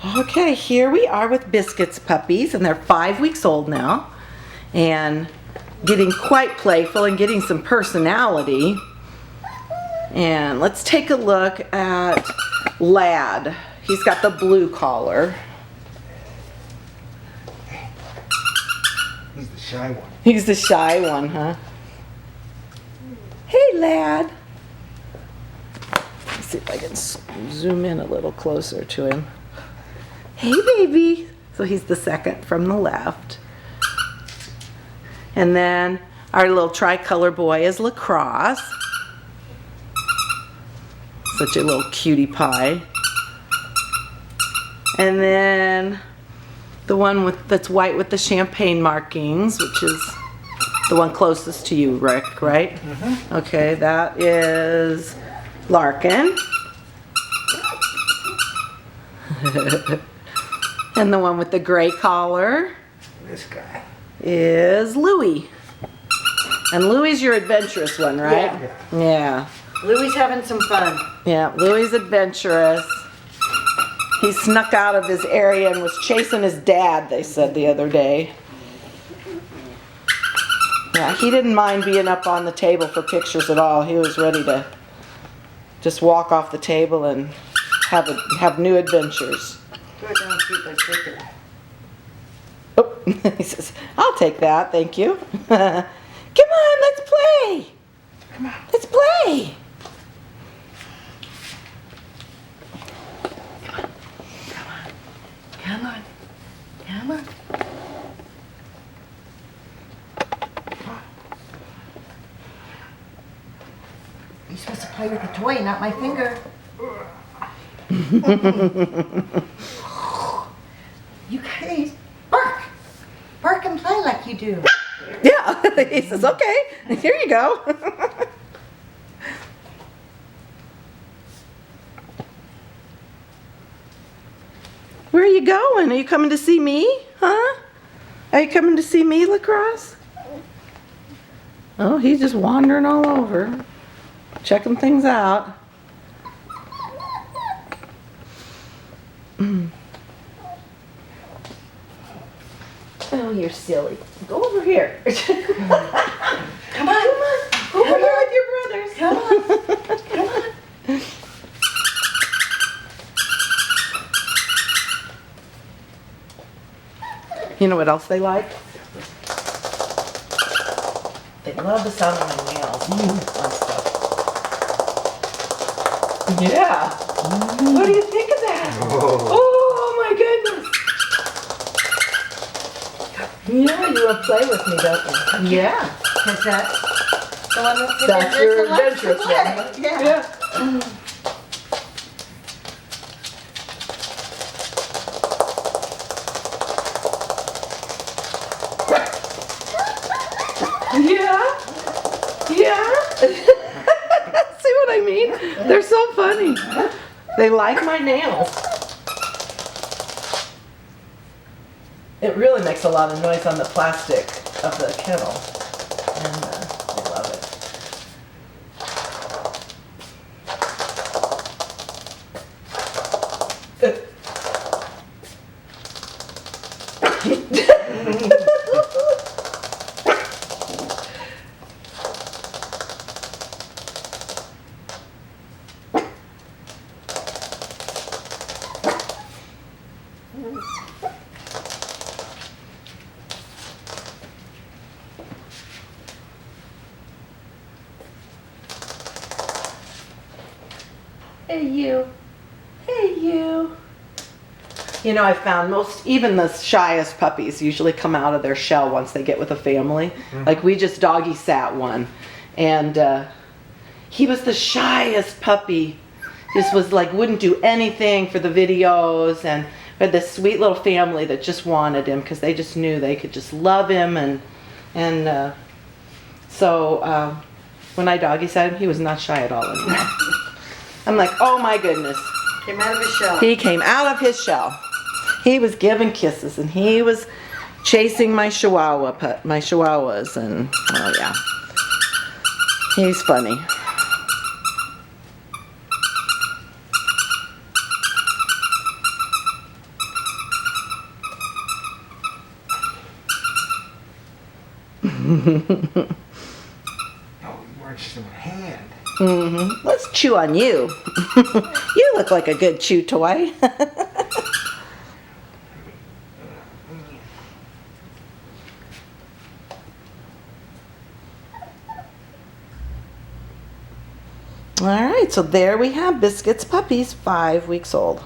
Okay, here we are with Biscuit's puppies, and they're 5 weeks old now, and getting quite playful and getting some personality. And let's take a look at Lad. He's got the blue collar. He's the shy one. He's the shy one, huh? Hey, Lad. Let's see if I can zoom in a little closer to him. Hey, baby. So he's the second from the left. And then our little tricolor boy is Lacrosse. Such a little cutie pie. And then the one that's white with the champagne markings, which is the one closest to you, Rick, right? Mm-hmm. Okay, that is Larkin. And the one with the gray collar, This guy is Louie. And Louie's your adventurous one, right? Yeah. Louie's having some fun. Yeah, Louie's adventurous. He snuck out of his area and was chasing his dad, they said the other day. Yeah, he didn't mind being up on the table for pictures at all. He was ready to just walk off the table and have new adventures. Oh, he says, I'll take that, thank you. Come on, let's play. Come on. Let's play. Come on. Come on. You're supposed to play with the toy, not my finger. You guys, bark. Bark and play like you do. Yeah, he says, okay, here you go. Where are you going? Are you coming to see me? Huh? Are you coming to see me, Lacrosse? Oh, he's just wandering all over, checking things out. Oh, you're silly. Go over here. Come on. Come on. Over Come here on. with your brothers. Come on. Come on. You know what else they like? They love the sound of my nails on stuff. Yeah. What do you think of that? Oh my goodness. Yeah, you want to play with me, don't you? Yeah. Because that's the one that's That's your adventurous adventurous and one. loves to play. Yeah. Yeah. Yeah. See what I mean? They're so funny. They like my nails. It really makes a lot of noise on the plastic of the kennel. And they love it. Hey you. Hey you. You know, I found even the shyest puppies usually come out of their shell once they get with a family. Mm-hmm. Like we just doggy sat one, and he was the shyest puppy. Just was like, wouldn't do anything for the videos, and we had this sweet little family that just wanted him because they just knew they could just love him, and so when I doggy sat him, he was not shy at all anymore. I'm like, oh my goodness. Came out of his shell. He came out of his shell. He was giving kisses, and he was chasing my chihuahuas, and oh yeah. He's funny. Oh, you weren't just in my hand. Let's chew on you. You look like a good chew toy. All right, so there we have Biscuit's puppies, 5 weeks old.